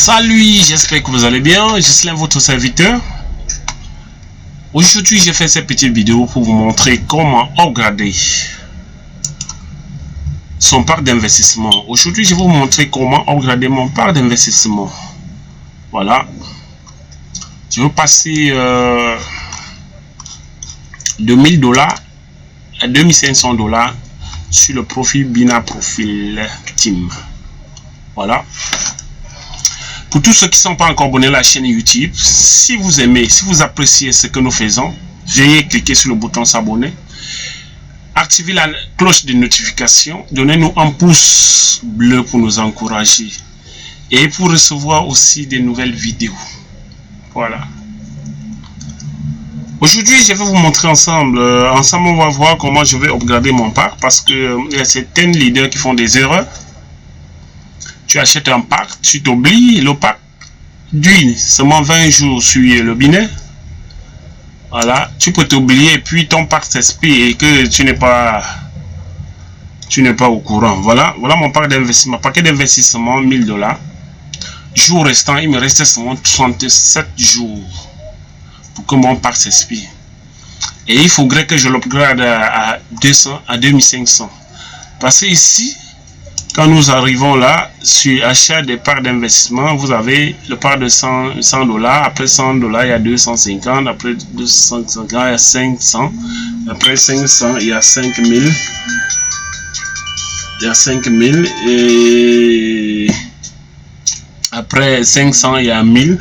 Salut, j'espère que vous allez bien. Je suis votre serviteur. Aujourd'hui, j'ai fait cette petite vidéo pour vous montrer comment upgrader son parc d'investissement. Aujourd'hui, je vais vous montrer comment upgrader mon parc d'investissement. Voilà. Je vais passer de $1000 à $2500 sur le profil Bina Profil Team. Voilà. Pour tous ceux qui ne sont pas encore abonnés à la chaîne YouTube, si vous aimez, si vous appréciez ce que nous faisons, veuillez cliquer sur le bouton s'abonner, activez la cloche de notification, donnez-nous un pouce bleu pour nous encourager et pour recevoir aussi des nouvelles vidéos. Voilà. Aujourd'hui, je vais vous montrer ensemble. Ensemble, on va voir comment je vais upgrader mon parc parce que il y a certains leaders qui font des erreurs. Tu achètes un parc, tu t'oublies, le parc dure seulement 20 jours sur le binet. Voilà, tu peux t'oublier et puis ton parc s'expire et que tu n'es pas au courant. Voilà mon parc d'investissement, paquet d'investissement $1000. Jour restant, il me restait seulement 37 jours pour que mon parc s'expire. Et il faudrait que je l'upgrade à 200, à 2500. Parce que ici, quand nous arrivons là, sur achat des parts d'investissement, vous avez le part de $100, après $100, il y a 250, après 250, il y a 500, après 500, il y a 5000, et après 500, il y a 1000,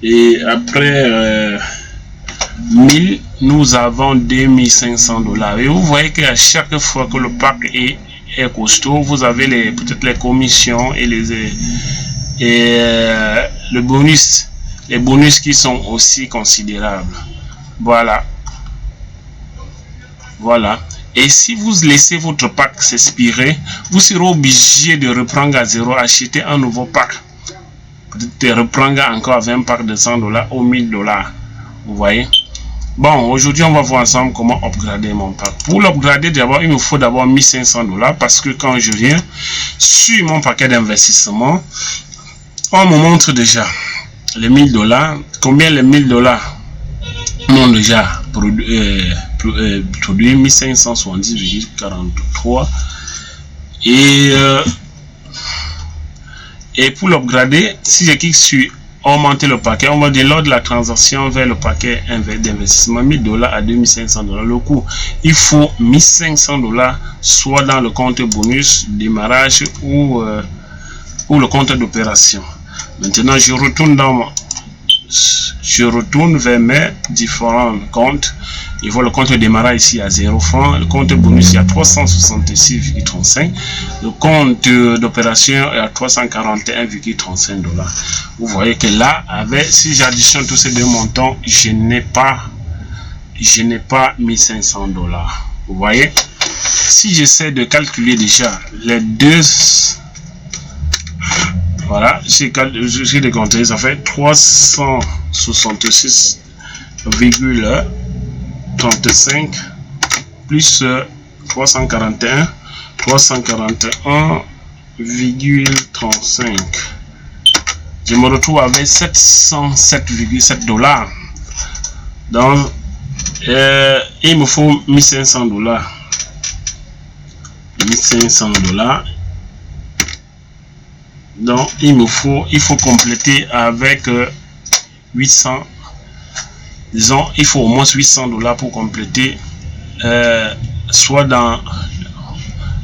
et après 1000, nous avons $2500. Et vous voyez qu'à chaque fois que le parc est costaud, vous avez peut-être les commissions et le bonus, les bonus qui sont aussi considérables. Voilà. Et si vous laissez votre pack s'expirer, vous serez obligé de reprendre à zéro, acheter un nouveau pack, peut-être reprendre encore avec un pack de $100 ou $1000. Vous voyez. Bon, aujourd'hui, on va voir ensemble comment upgrader mon pack. Pour l'upgrader, d'abord, il me faut d'abord $1500 parce que quand je viens sur mon paquet d'investissement, on me montre déjà les $1000. Combien les $1000 m'ont déjà produit 1570,43. Et pour l'upgrader, si je clique sur augmenter le paquet, on va dire lors de la transaction vers le paquet d'investissement $1000 à $2500, le coût, il faut $1500 soit dans le compte bonus démarrage ou le compte d'opération. Maintenant je retourne vers mes différents comptes. Il faut le compte de démarrage ici à 0 francs, le compte bonus il y a 366,35, le compte d'opération est à $341,35. Vous voyez que là, si j'additionne tous ces deux montants, je n'ai pas $1500. Vous voyez, si j'essaie de calculer déjà les deux, voilà, j'ai décompté, ça fait 366,35 plus 341,35. Je me retrouve avec $707,7. Donc il me faut $1500. Donc il faut compléter avec 800. Disons, il faut au moins $800 pour compléter, soit dans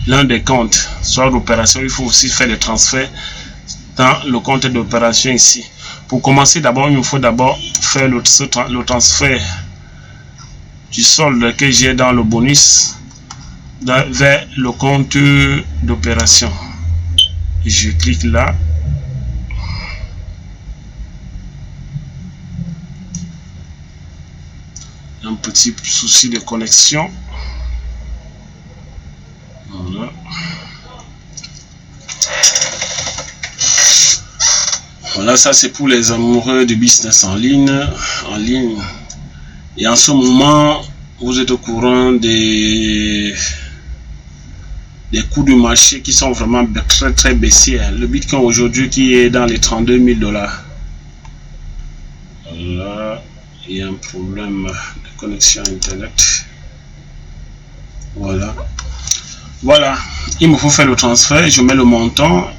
l'un des comptes, soit l'opération. Il faut aussi faire des transferts dans le compte d'opération ici. Pour commencer, d'abord, il me faut d'abord faire le transfert du solde que j'ai dans le bonus vers le compte d'opération. Je clique là. Un petit souci de connexion. Voilà. Voilà, ça c'est pour les amoureux du business en ligne. Et en ce moment, vous êtes au courant des des coûts de marché qui sont vraiment très baissiers. Le Bitcoin aujourd'hui qui est dans les 32 000 $. Là, il y a un problème de connexion internet. Voilà. Voilà. Il me faut faire le transfert. Je mets le montant.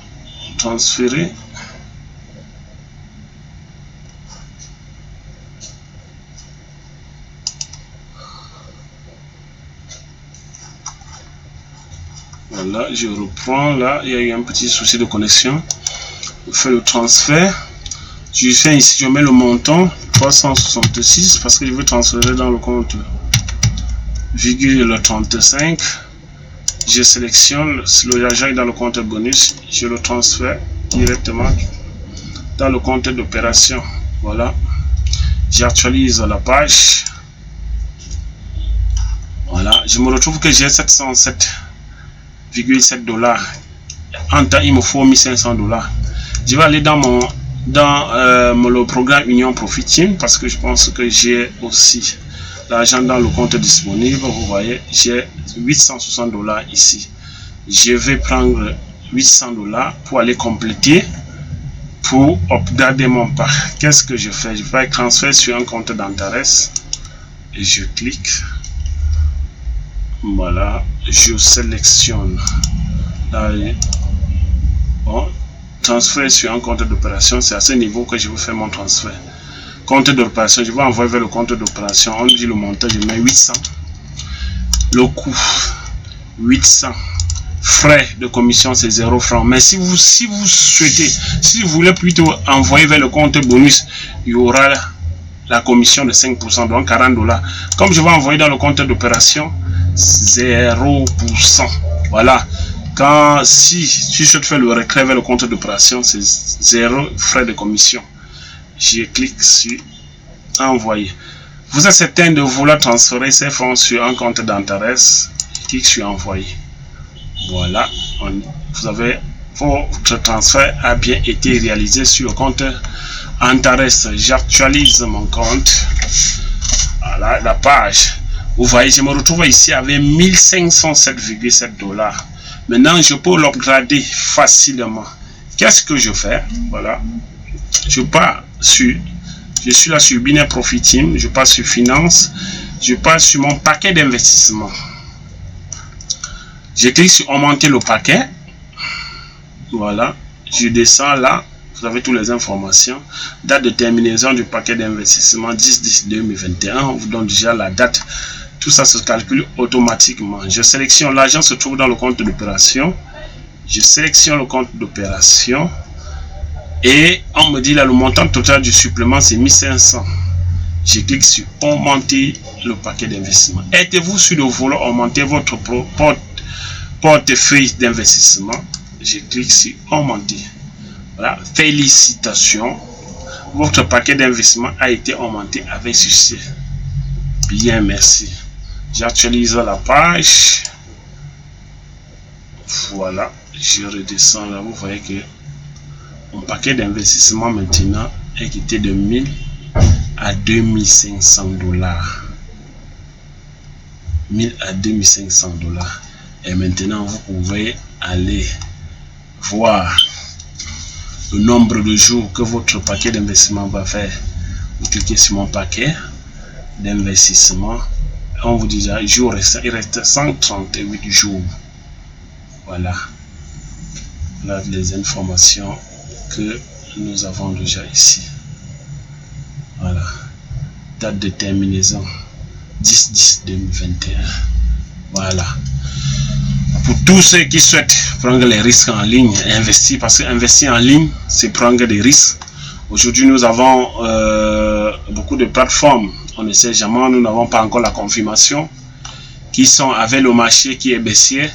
Transférer. Voilà, je reprends. Là, il y a eu un petit souci de connexion. Je fais le transfert. Je fais ici, je mets le montant 366 parce que je veux transférer dans le compte virgule 35. Je sélectionne l'argent dans le compte bonus. Je le transfère directement dans le compte d'opération. Voilà. J'actualise la page. Voilà. Je me retrouve que j'ai 707,7 $. En temps, il me faut 1500 $. Je vais aller dans le programme Union Profit Team parce que je pense que j'ai aussi l'argent dans le compte disponible. Vous voyez, j'ai 860 $ ici. Je vais prendre 800 $ pour aller compléter, pour upgrader mon parc. Qu'est-ce que je fais? Je fais transfert sur un compte d'intérêt et je clique. Voilà, je sélectionne. Là, bon, transfert sur un compte d'opération, c'est à ce niveau que je veux faire mon transfert. Compte d'opération, je vais envoyer vers le compte d'opération. On dit le montant, je mets 800. Le coût 800. Frais de commission c'est 0 francs. Mais si vous souhaitez, si vous voulez plutôt envoyer vers le compte bonus, il y aura la commission de 5%, donc 40 $. Comme je vais envoyer dans le compte d'opération, 0%. Voilà. Si tu souhaites faire le retrait vers le compte d'opération, c'est 0 frais de commission. Je clique sur envoyer. Vous êtes certain de vouloir transférer ces fonds sur un compte d'intérêt, clique sur envoyer. Voilà, vous avez votre transfert a bien été réalisé sur le compte intérêt. J'actualise mon compte. Voilà la page. Vous voyez, je me retrouve ici avec 1507,7 $. Maintenant, je peux l'upgrader facilement. Qu'est-ce que je fais? Voilà, je suis là sur Binaire Profit Team, je passe sur finance, je passe sur mon paquet d'investissement. Je clique sur augmenter le paquet. Voilà, je descends là, vous avez toutes les informations. Date de terminaison du paquet d'investissement 10/10/2021, on vous donne déjà la date. Tout ça se calcule automatiquement. Je sélectionne, l'argent se trouve dans le compte d'opération. Je sélectionne le compte d'opération. Et on me dit là le montant total du supplément c'est 1500. Je clique sur augmenter le paquet d'investissement. Êtes-vous sûr de vouloir augmenter votre portefeuille d'investissement? Je clique sur augmenter. Voilà, félicitations. Votre paquet d'investissement a été augmenté avec succès. Bien, merci. J'actualise la page. Voilà, je redescends là. Vous voyez que mon paquet d'investissement maintenant est quitté de 1000 à 2500 $. 1000 à 2500 $. Et maintenant, vous pouvez aller voir le nombre de jours que votre paquet d'investissement va faire. Vous cliquez sur mon paquet d'investissement. On vous dit déjà, il reste 138 jours. Voilà. Là, les informations que nous avons déjà ici. Voilà. Date de terminaison 10/10/2021. Voilà. Pour tous ceux qui souhaitent prendre les risques en ligne, investir, parce qu'investir en ligne, c'est prendre des risques. Aujourd'hui, nous avons beaucoup de plateformes. On ne sait jamais, nous n'avons pas encore la confirmation, qui sont avec le marché qui est baissier,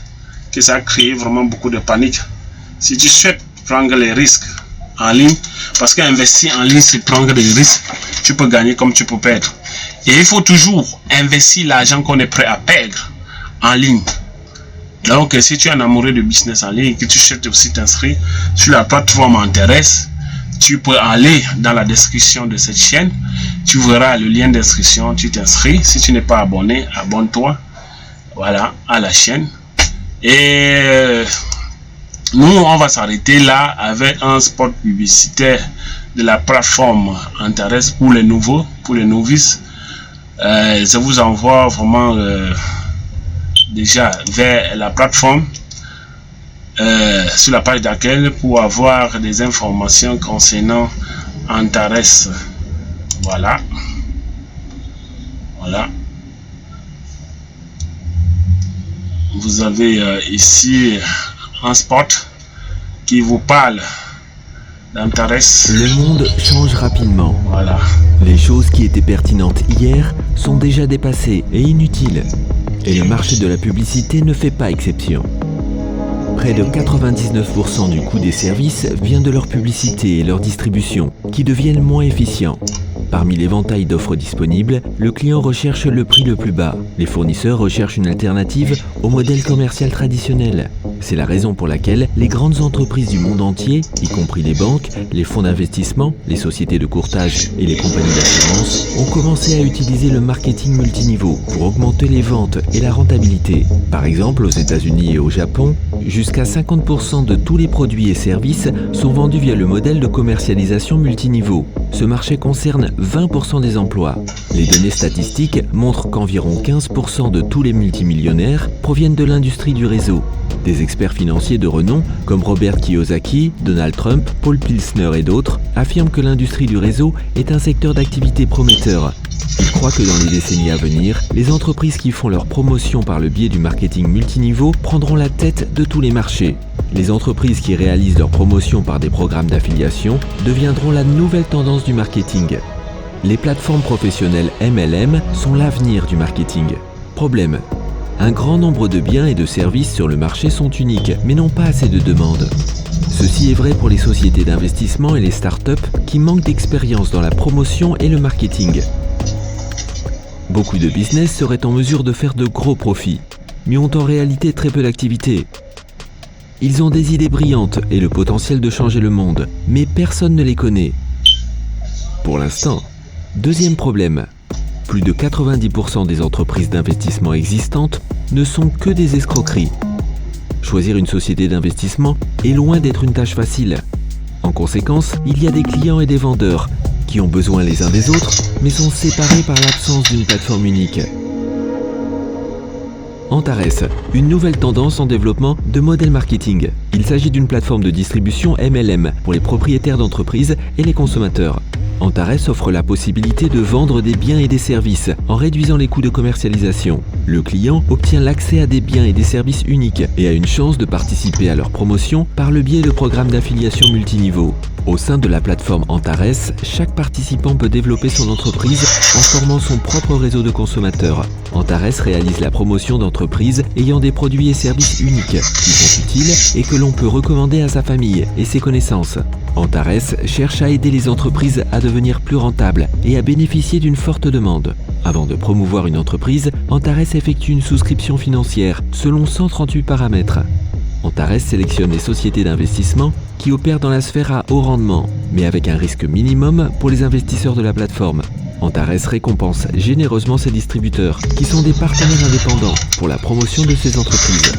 que ça a créé vraiment beaucoup de panique. Si tu souhaites prendre les risques en ligne, parce qu'investir en ligne, c'est prendre des risques, tu peux gagner comme tu peux perdre. Et il faut toujours investir l'argent qu'on est prêt à perdre en ligne. Donc, si tu es un amoureux de business en ligne et que tu souhaites aussi t'inscrire sur la plateforme m'intéresse, tu peux aller dans la description de cette chaîne. Tu verras le lien d'inscription, tu t'inscris. Si tu n'es pas abonné, abonne-toi. Voilà, à la chaîne. Et nous, on va s'arrêter là avec un spot publicitaire de la plateforme Antares pour les nouveaux, pour les novices. Je vous envoie vraiment déjà vers la plateforme sur la page d'accueil pour avoir des informations concernant Antares. Voilà. Vous avez ici un spot qui vous parle d'Antares. Le monde change rapidement. Voilà. Les choses qui étaient pertinentes hier sont déjà dépassées et inutiles. Et le marché de la publicité ne fait pas exception. Près de 99% du coût des services vient de leur publicité et leur distribution, qui deviennent moins efficients. Parmi l'éventail d'offres disponibles, le client recherche le prix le plus bas. Les fournisseurs recherchent une alternative au modèle commercial traditionnel. C'est la raison pour laquelle les grandes entreprises du monde entier, y compris les banques, les fonds d'investissement, les sociétés de courtage et les compagnies d'assurance, ont commencé à utiliser le marketing multiniveau pour augmenter les ventes et la rentabilité. Par exemple, aux États-Unis et au Japon, jusqu'à 50% de tous les produits et services sont vendus via le modèle de commercialisation multiniveau. Ce marché concerne 20% des emplois. Les données statistiques montrent qu'environ 15% de tous les multimillionnaires proviennent de l'industrie du réseau. Des experts financiers de renom, comme Robert Kiyosaki, Donald Trump, Paul Pilsner et d'autres, affirment que l'industrie du réseau est un secteur d'activité prometteur. Ils croient que dans les décennies à venir, les entreprises qui font leur promotion par le biais du marketing multiniveau prendront la tête de tous les marchés. Les entreprises qui réalisent leur promotion par des programmes d'affiliation deviendront la nouvelle tendance du marketing. Les plateformes professionnelles MLM sont l'avenir du marketing. Problème: un grand nombre de biens et de services sur le marché sont uniques, mais n'ont pas assez de demandes. Ceci est vrai pour les sociétés d'investissement et les startups qui manquent d'expérience dans la promotion et le marketing. Beaucoup de business seraient en mesure de faire de gros profits, mais ont en réalité très peu d'activité. Ils ont des idées brillantes et le potentiel de changer le monde, mais personne ne les connaît. Pour l'instant. Deuxième problème. Plus de 90% des entreprises d'investissement existantes ne sont que des escroqueries. Choisir une société d'investissement est loin d'être une tâche facile. En conséquence, il y a des clients et des vendeurs qui ont besoin les uns des autres, mais sont séparés par l'absence d'une plateforme unique. Antares, une nouvelle tendance en développement de modèle marketing. Il s'agit d'une plateforme de distribution MLM pour les propriétaires d'entreprises et les consommateurs. Antares offre la possibilité de vendre des biens et des services en réduisant les coûts de commercialisation. Le client obtient l'accès à des biens et des services uniques et a une chance de participer à leur promotion par le biais de programmes d'affiliation multiniveau. Au sein de la plateforme Antares, chaque participant peut développer son entreprise en formant son propre réseau de consommateurs. Antares réalise la promotion d'entreprises ayant des produits et services uniques qui sont utiles et que l'on peut recommander à sa famille et ses connaissances. Antares cherche à aider les entreprises à devenir plus rentables et à bénéficier d'une forte demande. Avant de promouvoir une entreprise, Antares effectue une souscription financière selon 138 paramètres. Antares sélectionne les sociétés d'investissement qui opèrent dans la sphère à haut rendement, mais avec un risque minimum pour les investisseurs de la plateforme. Antares récompense généreusement ses distributeurs, qui sont des partenaires indépendants pour la promotion de ces entreprises.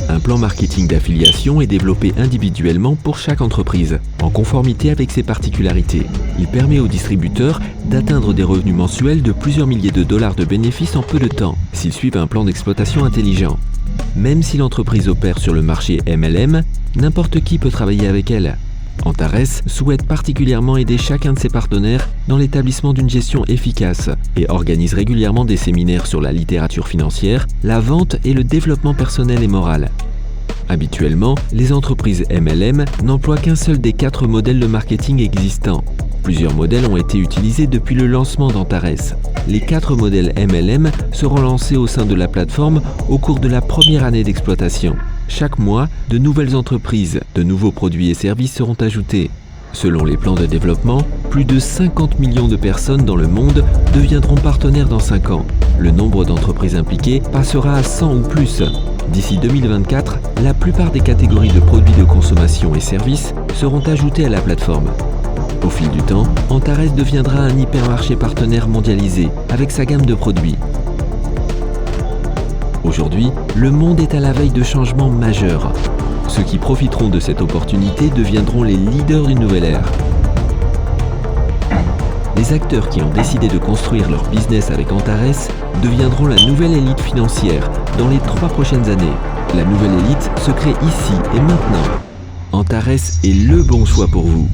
Un plan marketing d'affiliation est développé individuellement pour chaque entreprise, en conformité avec ses particularités. Il permet aux distributeurs d'atteindre des revenus mensuels de plusieurs milliers de dollars de bénéfices en peu de temps, s'ils suivent un plan d'exploitation intelligent. Même si l'entreprise opère sur le marché MLM, n'importe qui peut travailler avec elle. Antares souhaite particulièrement aider chacun de ses partenaires dans l'établissement d'une gestion efficace et organise régulièrement des séminaires sur la littérature financière, la vente et le développement personnel et moral. Habituellement, les entreprises MLM n'emploient qu'un seul des 4 modèles de marketing existants. Plusieurs modèles ont été utilisés depuis le lancement d'Antares. Les 4 modèles MLM seront lancés au sein de la plateforme au cours de la première année d'exploitation. Chaque mois, de nouvelles entreprises, de nouveaux produits et services seront ajoutés. Selon les plans de développement, plus de 50 millions de personnes dans le monde deviendront partenaires dans 5 ans. Le nombre d'entreprises impliquées passera à 100 ou plus. D'ici 2024, la plupart des catégories de produits de consommation et services seront ajoutées à la plateforme. Au fil du temps, Antares deviendra un hypermarché partenaire mondialisé avec sa gamme de produits. Aujourd'hui, le monde est à la veille de changements majeurs. Ceux qui profiteront de cette opportunité deviendront les leaders d'une nouvelle ère. Les acteurs qui ont décidé de construire leur business avec Antares deviendront la nouvelle élite financière dans les 3 prochaines années. La nouvelle élite se crée ici et maintenant. Antares est le bon choix pour vous.